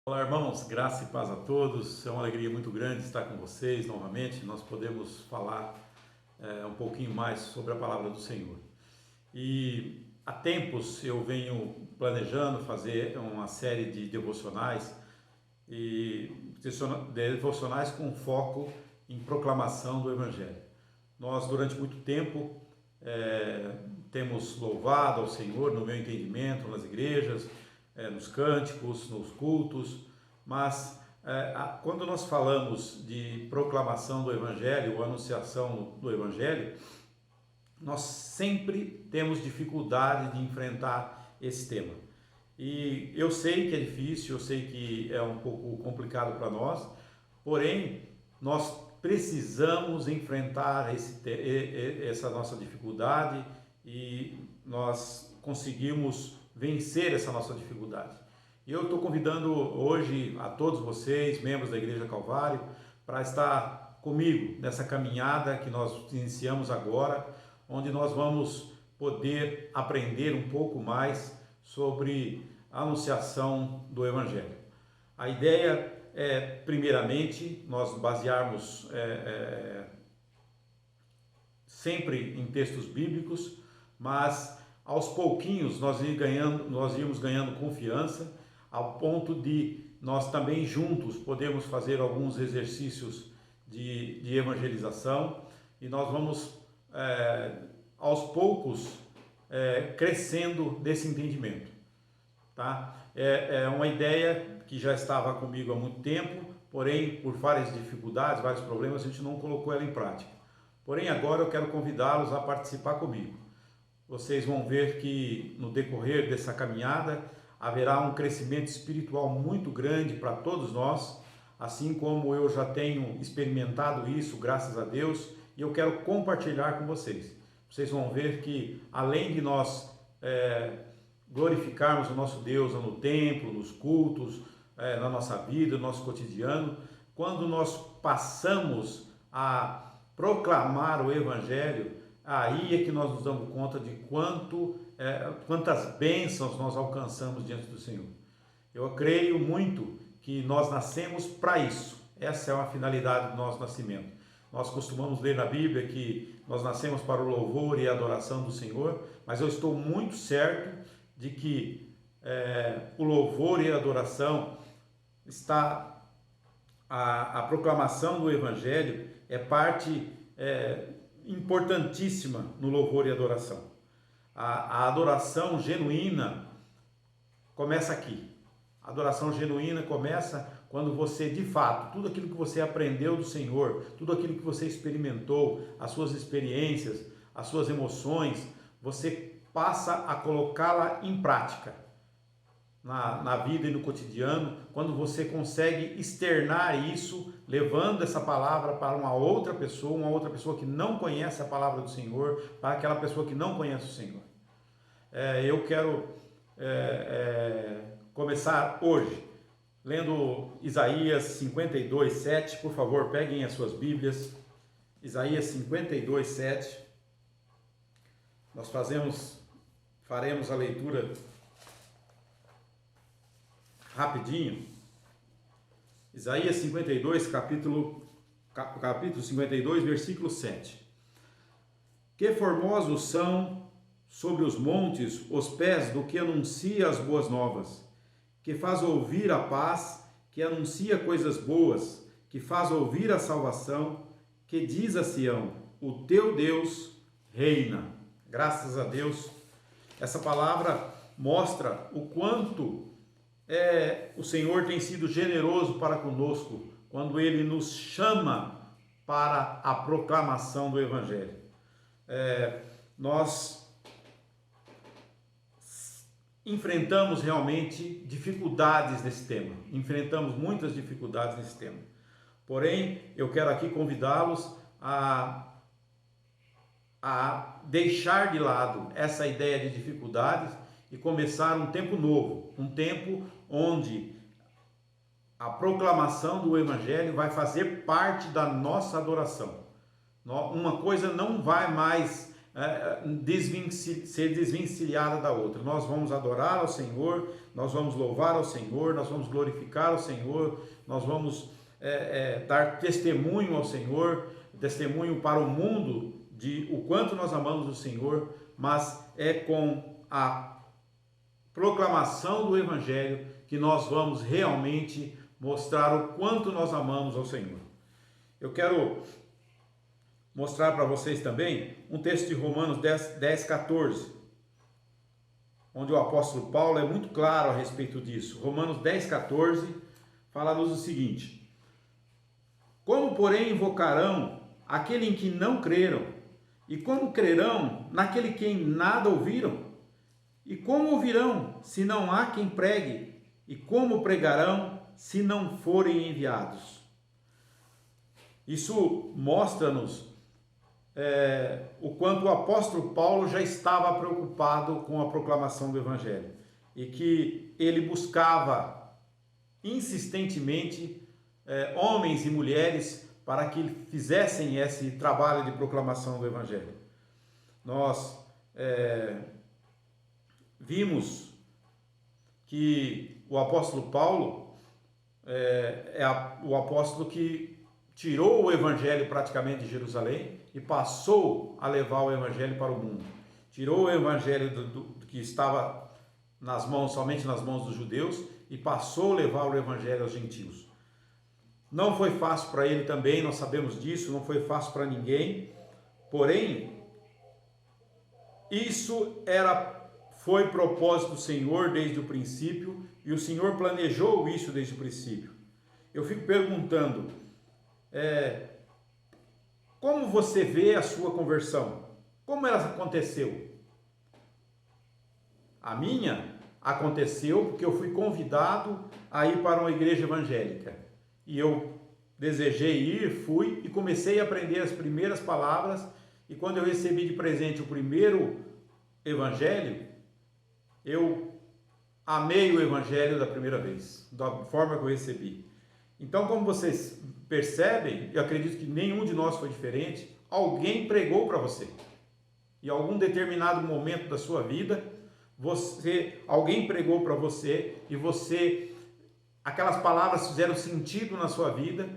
Olá, irmãos, graça e paz a todos. É uma alegria muito grande estar com vocês novamente. Nós podemos falar um pouquinho mais sobre a palavra do Senhor. E há tempos eu venho planejando fazer uma série de devocionais e devocionais com foco em proclamação do Evangelho. Nós, durante muito tempo, temos louvado ao Senhor, no meu entendimento, nas igrejas, nos cânticos, nos cultos, mas quando nós falamos de proclamação do Evangelho ou anunciação do Evangelho, nós sempre temos dificuldade de enfrentar esse tema. E eu sei que é difícil, eu sei que é um pouco complicado para nós, porém, nós precisamos enfrentar essa nossa dificuldade e nós conseguimos vencer essa nossa dificuldade. E eu estou convidando hoje a todos vocês, membros da Igreja Calvário, para estar comigo nessa caminhada que nós iniciamos agora, onde nós vamos poder aprender um pouco mais sobre a anunciação do Evangelho. A ideia é, primeiramente, nós basearmos sempre em textos bíblicos, mas aos pouquinhos nós íamos ganhando confiança, ao ponto de nós também juntos podemos fazer alguns exercícios de evangelização e nós vamos aos poucos crescendo desse entendimento. Tá? É uma ideia que já estava comigo há muito tempo, porém por várias dificuldades, vários problemas, a gente não colocou ela em prática. Porém agora eu quero convidá-los a participar comigo. Vocês vão ver que no decorrer dessa caminhada haverá um crescimento espiritual muito grande para todos nós, assim como eu já tenho experimentado isso, graças a Deus, e eu quero compartilhar com vocês. Vocês vão ver que além de nós glorificarmos o nosso Deus no templo, nos cultos, na nossa vida, no nosso cotidiano, quando nós passamos a proclamar o Evangelho, aí é que nós nos damos conta de quantas bênçãos nós alcançamos diante do Senhor. Eu creio muito que nós nascemos para isso. Essa é uma finalidade do nosso nascimento. Nós costumamos ler na Bíblia que nós nascemos para o louvor e a adoração do Senhor, mas eu estou muito certo de que o louvor e a adoração a proclamação do Evangelho é parte importantíssima no louvor e adoração. A adoração genuína começa aqui. A adoração genuína começa quando você, de fato, tudo aquilo que você aprendeu do Senhor, tudo aquilo que você experimentou, as suas experiências, as suas emoções, você passa a colocá-la em prática na vida e no cotidiano, quando você consegue externar isso, levando essa palavra para uma outra pessoa que não conhece a palavra do Senhor, para aquela pessoa que não conhece o Senhor. Eu quero começar hoje lendo Isaías 52, 7. Por favor, peguem as suas Bíblias. Isaías 52, 7. Nós faremos a leitura rapidinho. Isaías 52, capítulo 52, versículo 7. Que formosos são sobre os montes os pés do que anuncia as boas novas, que faz ouvir a paz, que anuncia coisas boas, que faz ouvir a salvação, que diz a Sião: o teu Deus reina. Graças a Deus. Essa palavra mostra o quanto o Senhor tem sido generoso para conosco quando Ele nos chama para a proclamação do Evangelho. Nós enfrentamos realmente dificuldades nesse tema, enfrentamos muitas dificuldades nesse tema. Porém, eu quero aqui convidá-los a deixar de lado essa ideia de dificuldades e começar um tempo novo, um tempo onde a proclamação do Evangelho vai fazer parte da nossa adoração. Uma coisa não vai mais ser desvencilhada da outra. Nós vamos adorar ao Senhor, nós vamos louvar ao Senhor, nós vamos glorificar ao Senhor, nós vamos dar testemunho ao Senhor, testemunho para o mundo de o quanto nós amamos o Senhor, mas é com a proclamação do Evangelho que nós vamos realmente mostrar o quanto nós amamos ao Senhor. Eu quero mostrar para vocês também um texto de Romanos 10:14, onde o apóstolo Paulo é muito claro a respeito disso. Romanos 10:14 fala-nos o seguinte: como, porém, invocarão aquele em que não creram? E como crerão naquele que em nada ouviram? E como ouvirão, se não há quem pregue? E como pregarão, se não forem enviados? Isso mostra-nos o quanto o apóstolo Paulo já estava preocupado com a proclamação do Evangelho e que ele buscava insistentemente homens e mulheres para que fizessem esse trabalho de proclamação do Evangelho. Nós vimos que o apóstolo Paulo o apóstolo que tirou o Evangelho praticamente de Jerusalém e passou a levar o Evangelho para o mundo. Tirou o Evangelho que estava somente nas mãos dos judeus e passou a levar o Evangelho aos gentios. Não foi fácil para ele também, nós sabemos disso, não foi fácil para ninguém, porém, isso foi propósito do Senhor desde o princípio e o Senhor planejou isso desde o princípio. Eu fico perguntando, como você vê a sua conversão? Como ela aconteceu? A minha aconteceu porque eu fui convidado a ir para uma igreja evangélica. E eu desejei ir, fui e comecei a aprender as primeiras palavras. E quando eu recebi de presente o primeiro evangelho, eu amei o evangelho da primeira vez, da forma que eu recebi. Então, como vocês percebem, eu acredito que nenhum de nós foi diferente, alguém pregou para você. Em algum determinado momento da sua vida, alguém pregou para você e aquelas palavras fizeram sentido na sua vida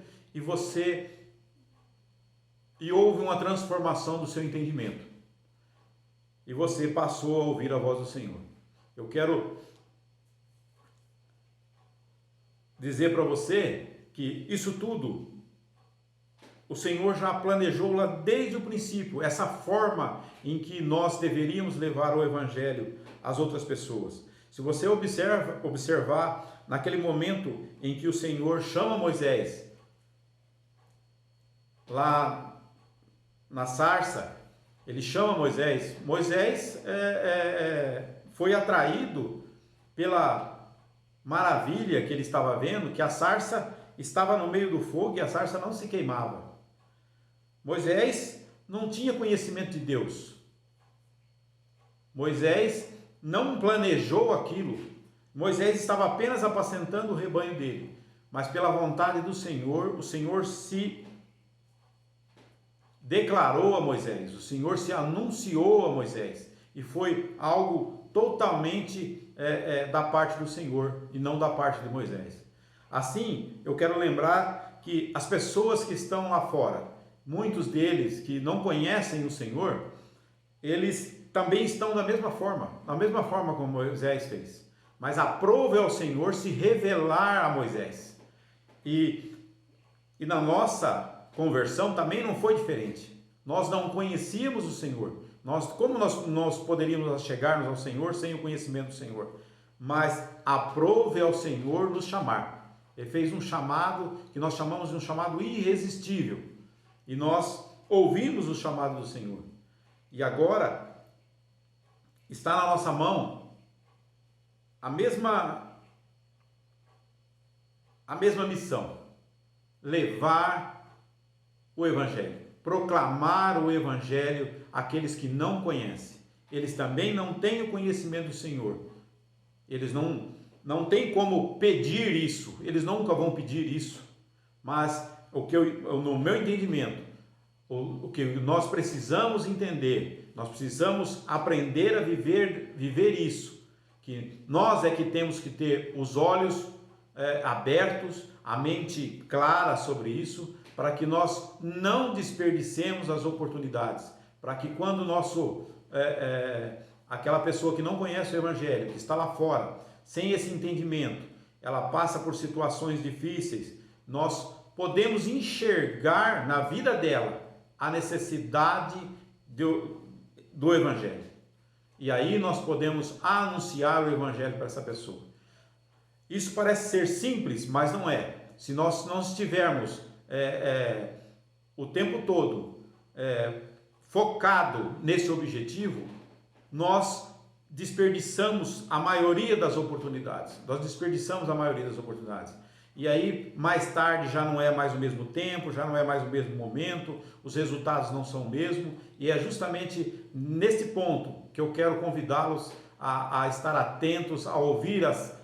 e houve uma transformação do seu entendimento. E você passou a ouvir a voz do Senhor. Eu quero dizer para você que isso tudo o Senhor já planejou lá desde o princípio, essa forma em que nós deveríamos levar o Evangelho às outras pessoas. Se você observar naquele momento em que o Senhor chama Moisés, lá na sarça, ele chama Moisés. Moisés foi atraído pela maravilha que ele estava vendo, que a sarça estava no meio do fogo e a sarça não se queimava. Moisés não tinha conhecimento de Deus. Moisés não planejou aquilo. Moisés estava apenas apacentando o rebanho dele. Mas pela vontade do Senhor, o Senhor se declarou a Moisés. O Senhor se anunciou a Moisés. E foi algo totalmente da parte do Senhor e não da parte de Moisés. Assim, eu quero lembrar que as pessoas que estão lá fora, muitos deles que não conhecem o Senhor, eles também estão da mesma forma como Moisés fez. Mas aprove ao Senhor se revelar a Moisés. E na nossa conversão também não foi diferente. Nós não conhecíamos o Senhor. Como nós poderíamos chegarmos ao Senhor sem o conhecimento do Senhor? Mas aprove ao Senhor nos chamar. Ele fez um chamado que nós chamamos de um chamado irresistível. E nós ouvimos o chamado do Senhor. E agora está na nossa mão a mesma missão: levar o Evangelho, proclamar o Evangelho àqueles que não conhecem. Eles também não têm o conhecimento do Senhor. Eles não têm como pedir isso. Eles nunca vão pedir isso. Mas no meu entendimento, o que nós precisamos entender Nós precisamos aprender a viver isso, que nós é que temos que ter os olhos abertos, a mente clara sobre isso, para que nós não desperdicemos as oportunidades, para que quando aquela pessoa que não conhece o Evangelho, que está lá fora, sem esse entendimento, ela passa por situações difíceis, nós podemos enxergar na vida dela a necessidade do Evangelho. E aí nós podemos anunciar o Evangelho para essa pessoa. Isso parece ser simples, mas não é. Se nós não estivermos o tempo todo focado nesse objetivo, nós desperdiçamos a maioria das oportunidades. E aí, mais tarde, já não é mais o mesmo tempo, já não é mais o mesmo momento, os resultados não são o mesmo. E é justamente nesse ponto que eu quero convidá-los a estar atentos, a ouvir as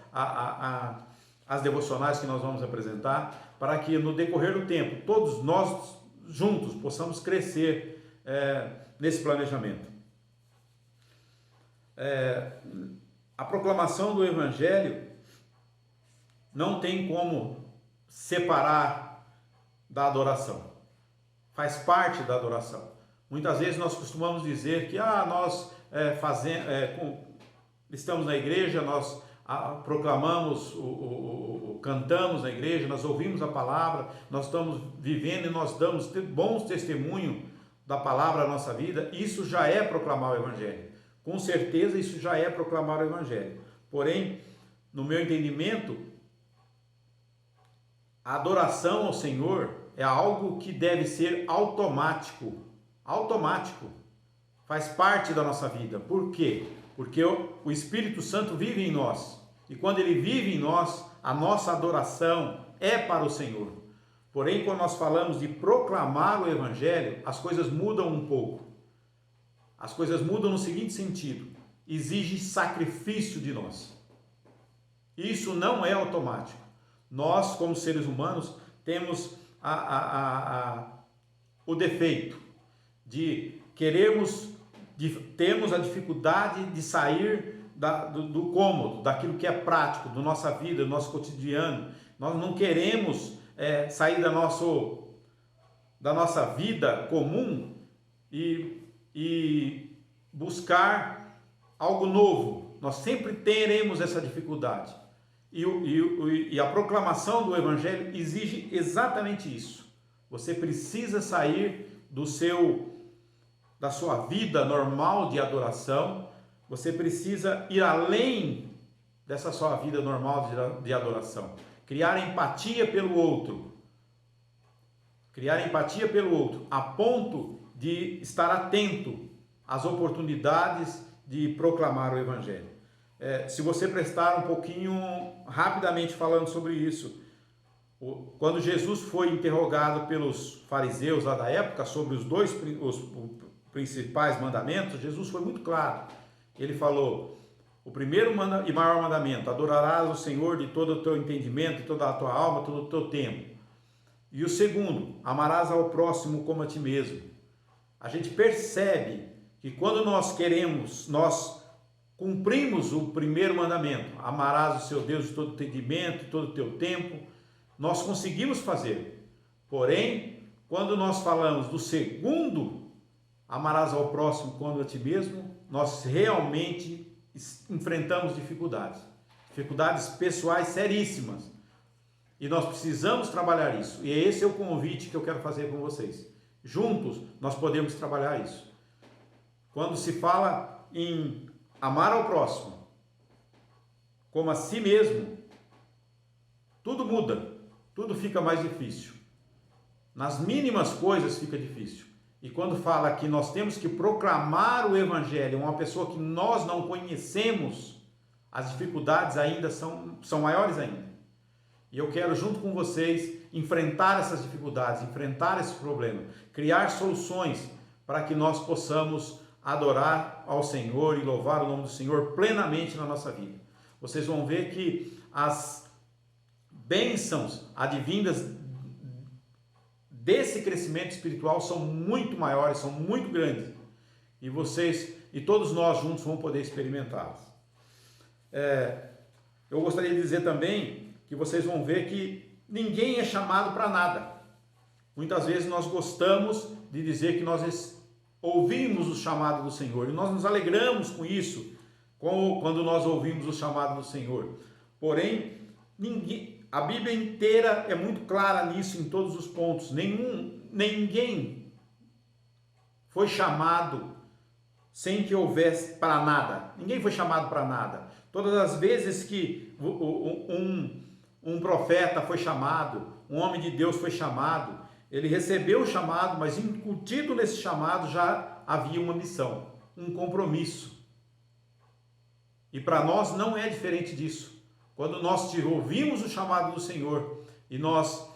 devocionais que nós vamos apresentar, para que no decorrer do tempo, todos nós juntos possamos crescer nesse planejamento. A proclamação do Evangelho não tem como separar da adoração. Faz parte da adoração. Muitas vezes nós costumamos dizer que nós estamos na igreja, nós proclamamos, cantamos na igreja, nós ouvimos a palavra, nós estamos vivendo e nós damos bons testemunhos da palavra na nossa vida. Isso já é proclamar o Evangelho. Com certeza isso já é proclamar o Evangelho. Porém, no meu entendimento, a adoração ao Senhor é algo que deve ser automático. Automático. Faz parte da nossa vida. Por quê? Porque o Espírito Santo vive em nós. E quando ele vive em nós, a nossa adoração é para o Senhor. Porém, quando nós falamos de proclamar o Evangelho, as coisas mudam um pouco. As coisas mudam no seguinte sentido: exige sacrifício de nós. Isso não é automático. Nós, como seres humanos, temos o defeito de temos a dificuldade de sair do cômodo, daquilo que é prático, da nossa vida, do nosso cotidiano. Nós não queremos sair da nossa vida comum e buscar algo novo. Nós sempre teremos essa dificuldade. E a proclamação do Evangelho exige exatamente isso. Você precisa sair da sua vida normal de adoração. Você precisa ir além dessa sua vida normal de adoração. Criar empatia pelo outro. A ponto de estar atento às oportunidades de proclamar o Evangelho. Se você prestar um pouquinho, rapidamente falando sobre isso, quando Jesus foi interrogado pelos fariseus lá da época sobre os principais mandamentos, Jesus foi muito claro. Ele falou: o primeiro e maior mandamento: adorarás o Senhor de todo o teu entendimento, de toda a tua alma, todo o teu tempo. E o segundo: amarás ao próximo como a ti mesmo. A gente percebe que quando nós cumprimos o primeiro mandamento, amarás o seu Deus de todo o entendimento, de todo o teu tempo, nós conseguimos fazer. Porém, quando nós falamos do segundo, amarás ao próximo como a ti mesmo, nós realmente enfrentamos dificuldades pessoais seríssimas. E nós precisamos trabalhar isso. E esse é o convite que eu quero fazer com vocês. Juntos, nós podemos trabalhar isso. Quando se fala em amar ao próximo como a si mesmo, tudo muda, tudo fica mais difícil. Nas mínimas coisas fica difícil. E quando fala que nós temos que proclamar o Evangelho a uma pessoa que nós não conhecemos, as dificuldades ainda são maiores ainda. E eu quero, junto com vocês, enfrentar essas dificuldades, enfrentar esse problema, criar soluções para que nós possamos adorar ao Senhor e louvar o nome do Senhor plenamente na nossa vida. Vocês vão ver que as bênçãos advindas desse crescimento espiritual são muito maiores, são muito grandes. e vocês e todos nós juntos vamos poder experimentá-las. Eu gostaria de dizer também que vocês vão ver que ninguém é chamado para nada. Muitas vezes nós gostamos de dizer que nós ouvimos o chamado do Senhor e nós nos alegramos com isso, quando nós ouvimos o chamado do Senhor. Porém, a Bíblia inteira é muito clara nisso, em todos os pontos. Ninguém foi chamado sem que houvesse para nada. Ninguém foi chamado para nada. Todas as vezes que um profeta foi chamado, um homem de Deus foi chamado, ele recebeu o chamado, mas incutido nesse chamado já havia uma missão, um compromisso. E para nós não é diferente disso. Quando nós ouvimos o chamado do Senhor e nós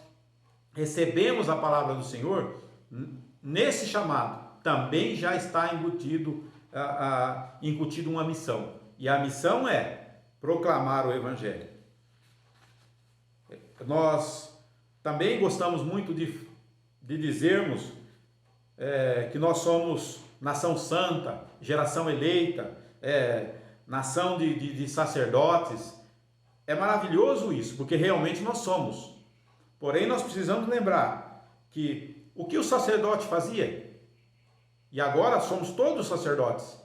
recebemos a palavra do Senhor, nesse chamado também já está incutido uma missão. E a missão é proclamar o Evangelho. Nós também gostamos muito de dizermos que nós somos nação santa, geração eleita, nação de sacerdotes. É maravilhoso isso, porque realmente nós somos. Porém, nós precisamos lembrar que o que o sacerdote fazia, e agora somos todos sacerdotes.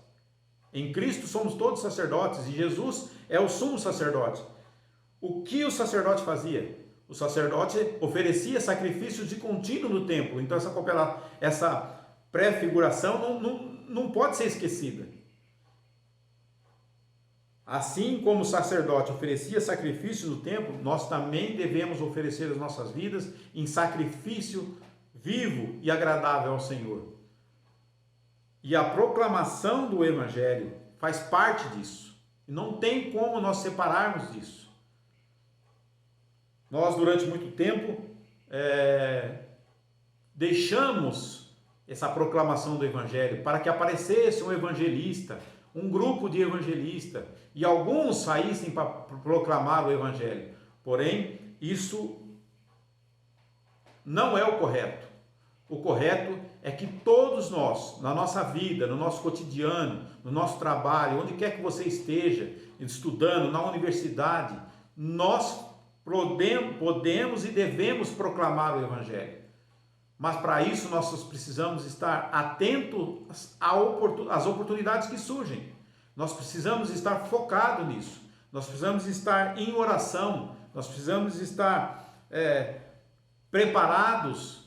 Em Cristo somos todos sacerdotes, e Jesus é o sumo sacerdote. O que o sacerdote fazia? O sacerdote oferecia sacrifícios de contínuo no templo. Então essa pré-figuração não pode ser esquecida. Assim como o sacerdote oferecia sacrifício no templo, nós também devemos oferecer as nossas vidas em sacrifício vivo e agradável ao Senhor. E a proclamação do Evangelho faz parte disso. E não tem como nós separarmos disso. Nós, durante muito tempo, deixamos essa proclamação do Evangelho para que aparecesse um evangelista, um grupo de evangelistas, e alguns saíssem para proclamar o Evangelho. Porém, isso não é o correto. O correto é que todos nós, na nossa vida, no nosso cotidiano, no nosso trabalho, onde quer que você esteja, estudando, na universidade, nós podemos e devemos proclamar o Evangelho. Mas para isso nós precisamos estar atentos às oportunidades que surgem. Nós precisamos estar focados nisso. Nós precisamos estar em oração. Nós precisamos estar preparados,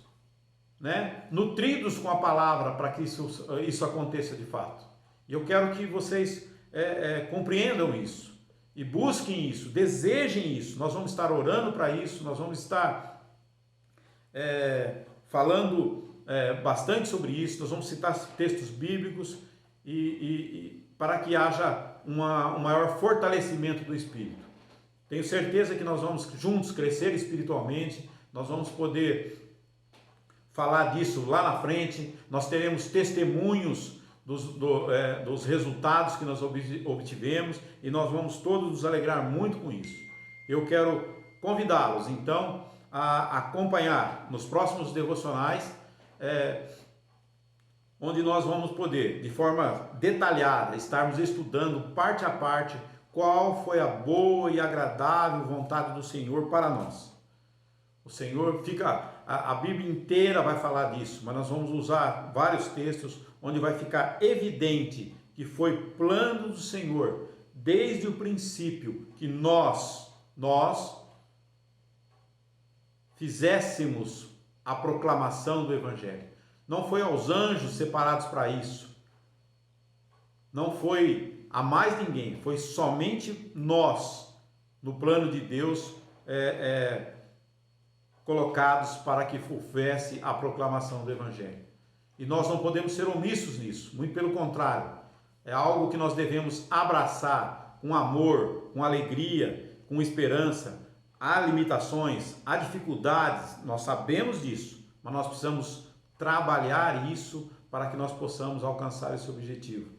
nutridos com a palavra para que isso aconteça de fato. E eu quero que vocês compreendam isso e busquem isso, desejem isso. Nós vamos estar orando para isso, nós vamos estar falando bastante sobre isso, nós vamos citar textos bíblicos e para que haja um maior fortalecimento do Espírito. Tenho certeza que nós vamos juntos crescer espiritualmente, nós vamos poder falar disso lá na frente, nós teremos testemunhos dos resultados que nós obtivemos e nós vamos todos nos alegrar muito com isso. Eu quero convidá-los, então, a acompanhar nos próximos devocionais, onde nós vamos poder, de forma detalhada, estarmos estudando parte a parte qual foi a boa e agradável vontade do Senhor para nós. O Senhor a Bíblia inteira vai falar disso, mas nós vamos usar vários textos onde vai ficar evidente que foi plano do Senhor, desde o princípio, que nós fizéssemos a proclamação do Evangelho. Não foi aos anjos separados para isso. Não foi a mais ninguém. Foi somente nós, no plano de Deus, colocados para que houvesse a proclamação do Evangelho. E nós não podemos ser omissos nisso. Muito pelo contrário. É algo que nós devemos abraçar com amor, com alegria, com esperança. Há limitações, há dificuldades. Nós sabemos disso. Mas nós precisamos trabalhar isso para que nós possamos alcançar esse objetivo.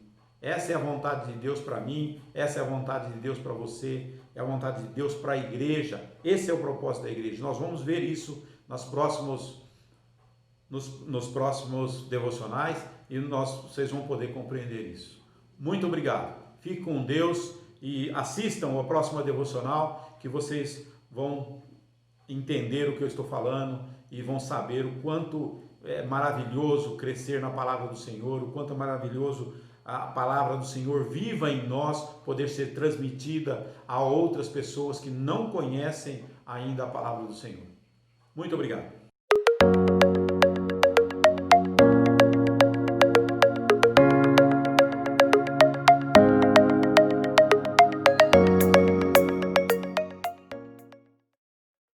Essa é a vontade de Deus para mim, essa é a vontade de Deus para você, é a vontade de Deus para a igreja, esse é o propósito da igreja. Nós vamos ver isso nos próximos devocionais, e vocês vão poder compreender isso. Muito obrigado. Fique com Deus e assistam a próxima devocional, que vocês vão entender o que eu estou falando e vão saber o quanto é maravilhoso crescer na palavra do Senhor, o quanto é maravilhoso a palavra do Senhor viva em nós, poder ser transmitida a outras pessoas que não conhecem ainda a palavra do Senhor. Muito obrigado.